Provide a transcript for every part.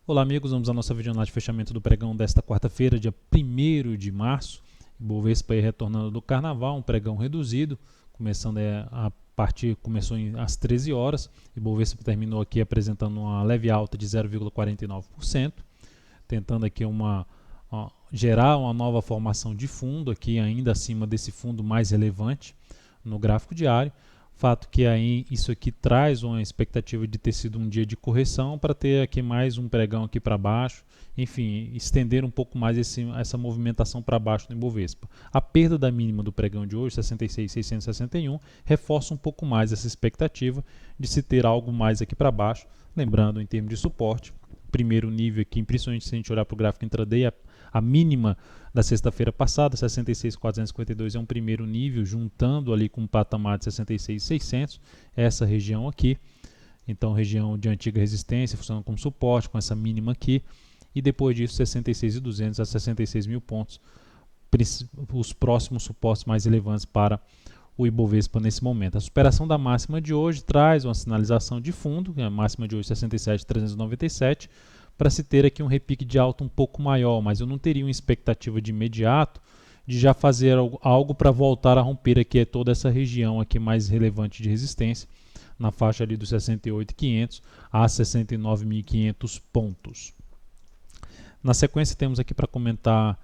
Olá amigos, vamos à nossa videoanálise de fechamento do pregão desta quarta-feira, dia 1º de março. Ibovespa aí retornando do carnaval, um pregão reduzido, começando a partir, começou às 13 horas. Ibovespa terminou aqui apresentando uma leve alta de 0,49%, tentando aqui gerar uma nova formação de fundo aqui ainda acima desse fundo mais relevante no gráfico diário. Fato que aí isso aqui traz uma expectativa de ter sido um dia de correção para ter aqui mais um pregão aqui para baixo, enfim, estender um pouco mais essa movimentação para baixo no Ibovespa. A perda da mínima do pregão de hoje, 66.661, reforça um pouco mais essa expectativa de se ter algo mais aqui para baixo. Lembrando, em termos de suporte, primeiro nível aqui, principalmente se a gente olhar para o gráfico intraday, a mínima da sexta-feira passada, 66.452 é um primeiro nível, juntando ali com o patamar de 66.600, essa região aqui. Então, região de antiga resistência, funcionando como suporte, com essa mínima aqui. E depois disso, 66.200 a 66.000 pontos, os próximos suportes mais relevantes para o Ibovespa nesse momento. A superação da máxima de hoje traz uma sinalização de fundo, a máxima de hoje 67.397, para se ter aqui um repique de alta um pouco maior, mas eu não teria uma expectativa de imediato de já fazer algo para voltar a romper aqui toda essa região aqui mais relevante de resistência, na faixa ali dos 68.500 a 69.500 pontos. Na sequência temos aqui para comentar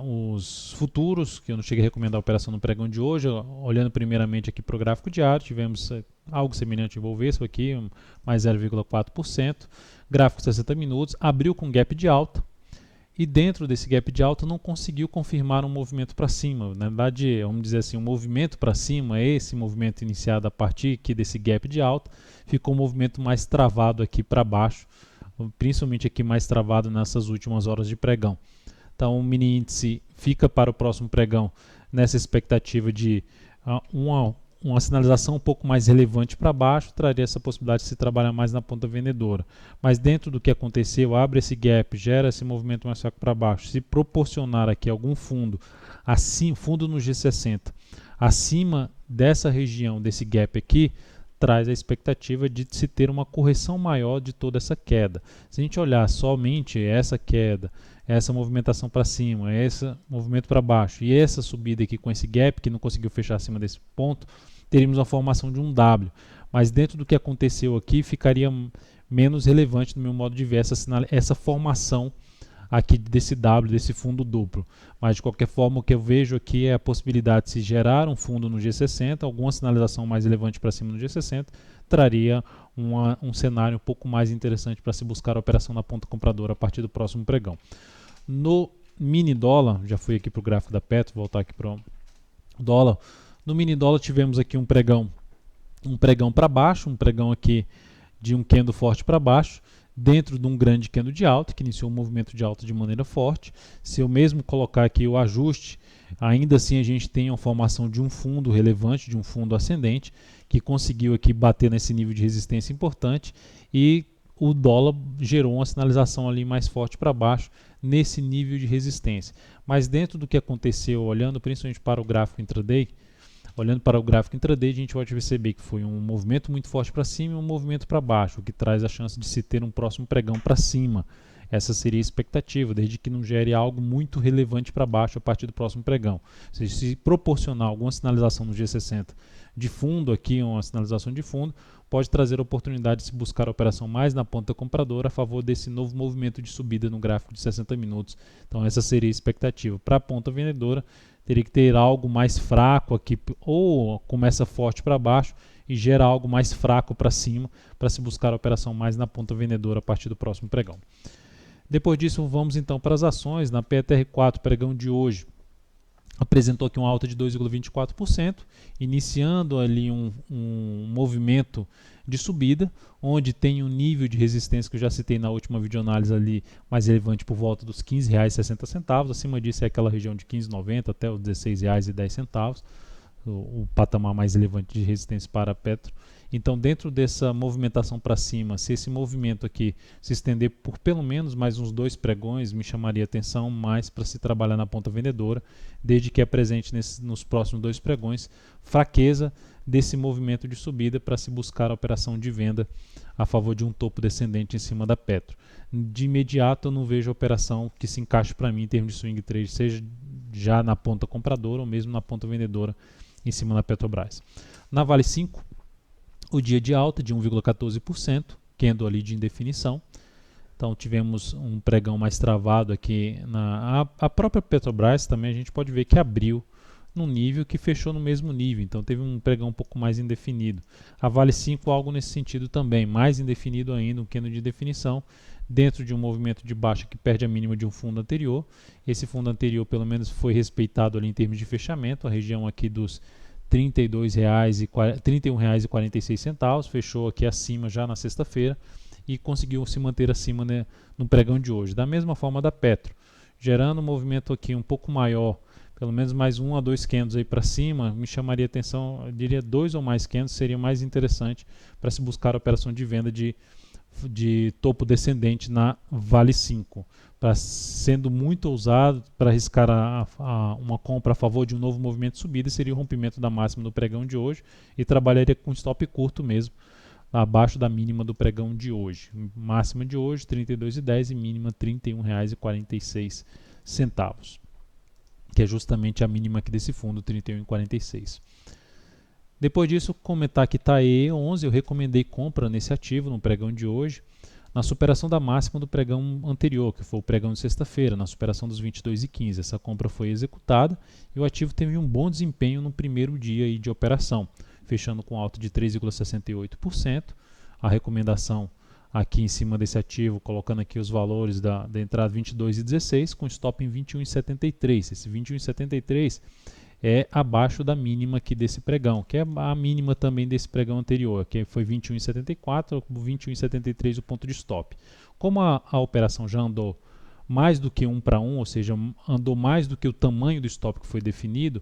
os futuros, que eu não cheguei a recomendar a operação no pregão de hoje. Olhando primeiramente aqui para o gráfico diário, tivemos algo semelhante ao Ibovespa aqui, mais 0,4%. Gráfico 60 minutos, abriu com gap de alta e dentro desse gap de alta não conseguiu confirmar um movimento para cima. Na verdade, vamos dizer assim, um movimento para cima, esse movimento iniciado a partir aqui desse gap de alta, ficou um movimento mais travado aqui para baixo, principalmente aqui mais travado nessas últimas horas de pregão. Então o mini índice fica para o próximo pregão nessa expectativa de uma sinalização um pouco mais relevante para baixo, traria essa possibilidade de se trabalhar mais na ponta vendedora. Mas dentro do que aconteceu, abre esse gap, gera esse movimento mais fraco para baixo. Se proporcionar aqui algum fundo, assim, fundo no G60, acima dessa região, desse gap aqui, traz a expectativa de se ter uma correção maior de toda essa queda. Se a gente olhar somente essa queda, essa movimentação para cima, esse movimento para baixo e essa subida aqui com esse gap que não conseguiu fechar acima desse ponto, teríamos a formação de um W. Mas dentro do que aconteceu aqui, ficaria menos relevante no meu modo de ver essa formação aqui desse W, desse fundo duplo. Mas de qualquer forma, o que eu vejo aqui é a possibilidade de se gerar um fundo no G60, alguma sinalização mais relevante para cima no G60, traria um cenário um pouco mais interessante para se buscar a operação na ponta compradora a partir do próximo pregão. No mini dólar, já fui aqui para o gráfico da Petro, voltar aqui para o dólar. No mini dólar tivemos aqui um pregão para baixo, um pregão aqui de um candle forte para baixo, dentro de um grande candle de alta, que iniciou um movimento de alta de maneira forte. Se eu mesmo colocar aqui o ajuste, ainda assim a gente tem a formação de um fundo relevante, de um fundo ascendente, que conseguiu aqui bater nesse nível de resistência importante e o dólar gerou uma sinalização ali mais forte para baixo nesse nível de resistência. Mas dentro do que aconteceu, olhando principalmente para o gráfico intraday, a gente pode perceber que foi um movimento muito forte para cima e um movimento para baixo, o que traz a chance de se ter um próximo pregão para cima. Essa seria a expectativa, desde que não gere algo muito relevante para baixo a partir do próximo pregão. Ou seja, se proporcionar alguma sinalização no G60 de fundo, aqui uma sinalização de fundo, pode trazer a oportunidade de se buscar a operação mais na ponta compradora a favor desse novo movimento de subida no gráfico de 60 minutos. Então essa seria a expectativa. Para a ponta vendedora, teria que ter algo mais fraco aqui, ou começa forte para baixo e gera algo mais fraco para cima, para se buscar a operação mais na ponta vendedora a partir do próximo pregão. Depois disso, vamos então para as ações. Na PTR4, pregão de hoje, apresentou aqui uma alta de 2,24%, iniciando ali um movimento de subida, onde tem um nível de resistência que eu já citei na última videoanálise ali, mais relevante por volta dos R$ 15,60. Acima disso é aquela região de R$ 15,90 até os R$ 16,10, o patamar mais relevante de resistência para a Petro. Então, dentro dessa movimentação para cima, se esse movimento aqui se estender por pelo menos mais uns 2 pregões, me chamaria atenção mais para se trabalhar na ponta vendedora, desde que é presente nos próximos 2 pregões fraqueza desse movimento de subida para se buscar a operação de venda a favor de um topo descendente em cima da Petro. De imediato eu não vejo a operação que se encaixe para mim em termos de swing trade, seja já na ponta compradora ou mesmo na ponta vendedora em cima da Petrobras. Na Vale 5, o dia de alta de 1,14%, candle ali de indefinição. Então tivemos um pregão mais travado aqui. A própria Petrobras também a gente pode ver que abriu num nível que fechou no mesmo nível, então teve um pregão um pouco mais indefinido. A Vale 5 algo nesse sentido também, mais indefinido ainda, um candle de definição, dentro de um movimento de baixa que perde a mínima de um fundo anterior. Esse fundo anterior pelo menos foi respeitado ali em termos de fechamento, a região aqui dos R$ 31,46, fechou aqui acima já na sexta-feira e conseguiu se manter acima, né, no pregão de hoje. Da mesma forma da Petro, gerando um movimento aqui um pouco maior, pelo menos mais 1 a 2 candles aí para cima, me chamaria atenção, eu diria 2 ou mais candles seria mais interessante para se buscar a operação de venda de topo descendente na Vale 5, sendo muito ousado para arriscar uma compra a favor de um novo movimento de subida, seria o rompimento da máxima do pregão de hoje e trabalharia com stop curto mesmo, abaixo da mínima do pregão de hoje. Máxima de hoje R$ 32,10 e mínima R$ 31,46, que é justamente a mínima aqui desse fundo, R$ 31,46. Depois disso, comentar que está E11, eu recomendei compra nesse ativo no pregão de hoje, na superação da máxima do pregão anterior, que foi o pregão de sexta-feira, na superação dos 22,15. Essa compra foi executada e o ativo teve um bom desempenho no primeiro dia aí de operação, fechando com alta de 3,68%. A recomendação aqui em cima desse ativo, colocando aqui os valores da entrada 22,16, com stop em 21,73. Esse 21,73 é abaixo da mínima aqui desse pregão, que é a mínima também desse pregão anterior, que foi 21,74, 21,73 o ponto de stop. Como a operação já andou mais do que 1 para 1, ou seja, andou mais do que o tamanho do stop que foi definido,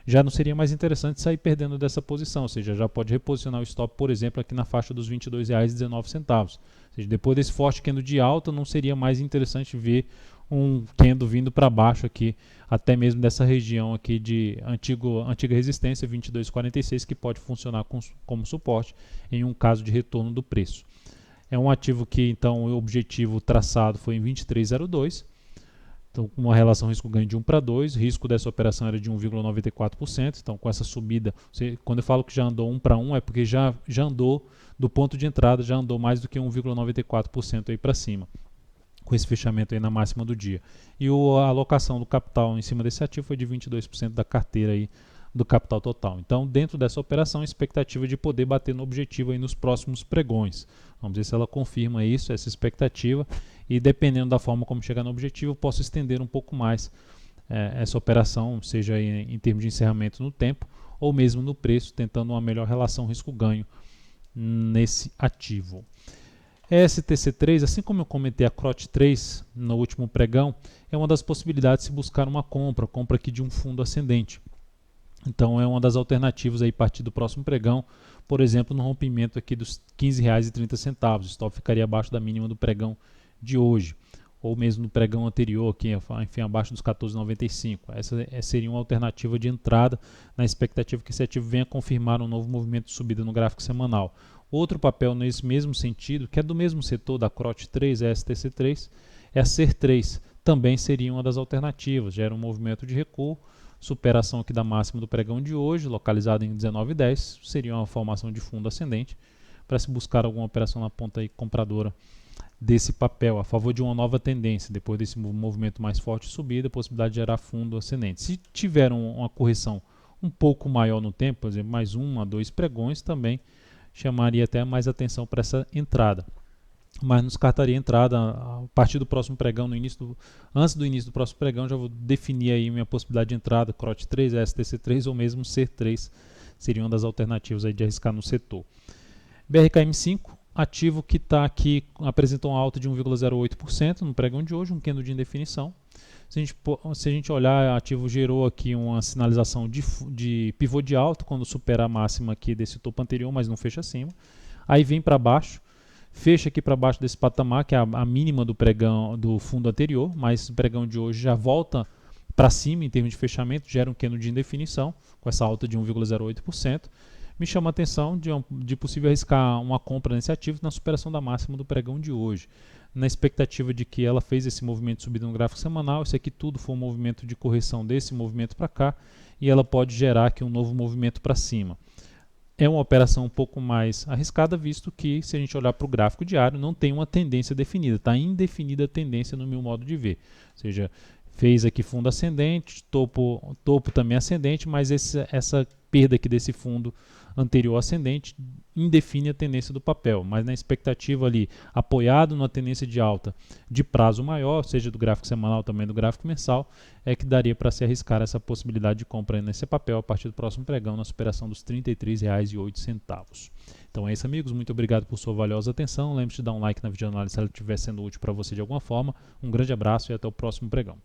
já não seria mais interessante sair perdendo dessa posição, ou seja, já pode reposicionar o stop, por exemplo, aqui na faixa dos R$ 22,19. Ou seja, depois desse forte candle de alta, não seria mais interessante ver um candle vindo para baixo aqui, até mesmo dessa região aqui de antiga resistência 22,46, que pode funcionar como suporte em um caso de retorno do preço. É um ativo que então o objetivo traçado foi em 23,02, então com uma relação risco-ganho de 1 para 2, o risco dessa operação era de 1,94%, então com essa subida, quando eu falo que já andou 1 para 1 é porque já andou do ponto de entrada, já andou mais do que 1,94% aí para cima, com esse fechamento aí na máxima do dia. E a alocação do capital em cima desse ativo foi de 22% da carteira aí do capital total. Então, dentro dessa operação, a expectativa de poder bater no objetivo aí nos próximos pregões. Vamos ver se ela confirma isso, essa expectativa, e dependendo da forma como chegar no objetivo, eu posso estender um pouco mais essa operação, seja em termos de encerramento no tempo, ou mesmo no preço, tentando uma melhor relação risco-ganho nesse ativo. STC3, assim como eu comentei a CROT3 no último pregão, é uma das possibilidades de se buscar uma compra aqui de um fundo ascendente. Então é uma das alternativas aí a partir do próximo pregão, por exemplo, no rompimento aqui dos R$ 15,30, o stop ficaria abaixo da mínima do pregão de hoje, ou mesmo no pregão anterior, aqui, enfim, abaixo dos R$ 14,95. Essa seria uma alternativa de entrada na expectativa que esse ativo venha confirmar um novo movimento de subida no gráfico semanal. Outro papel nesse mesmo sentido, que é do mesmo setor da CROT3, a STC3, é a SER3. Também seria uma das alternativas, gera um movimento de recuo, superação aqui da máxima do pregão de hoje, localizada em 19,10, seria uma formação de fundo ascendente, para se buscar alguma operação na ponta aí compradora desse papel, a favor de uma nova tendência, depois desse movimento mais forte de subida, a possibilidade de gerar fundo ascendente. Se tiver uma correção um pouco maior no tempo, por exemplo, mais 1 a 2 pregões, também chamaria até mais atenção para essa entrada. Mas não descartaria a entrada a partir do próximo pregão, antes do início do próximo pregão, já vou definir aí minha possibilidade de entrada, CROT3, STC3 ou mesmo SER3, seria uma das alternativas aí de arriscar no setor. BRKM5, ativo que está aqui, apresentou uma alta de 1,08% no pregão de hoje, um candle de indefinição. Se a gente olhar, o ativo gerou aqui uma sinalização de pivô de alta quando supera a máxima aqui desse topo anterior, mas não fecha acima. Aí vem para baixo, fecha aqui para baixo desse patamar, que é a mínima do pregão do fundo anterior, mas o pregão de hoje já volta para cima em termos de fechamento, gera um candle de indefinição, com essa alta de 1,08%. me chama a atenção de possível arriscar uma compra nesse ativo na superação da máxima do pregão de hoje, na expectativa de que ela fez esse movimento de subida no gráfico semanal, isso aqui tudo foi um movimento de correção desse movimento para cá, e ela pode gerar aqui um novo movimento para cima. É uma operação um pouco mais arriscada, visto que, se a gente olhar para o gráfico diário, não tem uma tendência definida, está indefinida a tendência no meu modo de ver. Ou seja, fez aqui fundo ascendente, topo também ascendente, mas essa perda aqui desse fundo anterior ascendente indefine a tendência do papel, mas na expectativa ali, apoiado numa tendência de alta de prazo maior, seja do gráfico semanal também do gráfico mensal, é que daria para se arriscar essa possibilidade de compra nesse papel a partir do próximo pregão na superação dos R$ 33,08. Então é isso, amigos, muito obrigado por sua valiosa atenção, lembre-se de dar um like na videoanálise se ela estiver sendo útil para você de alguma forma, um grande abraço e até o próximo pregão.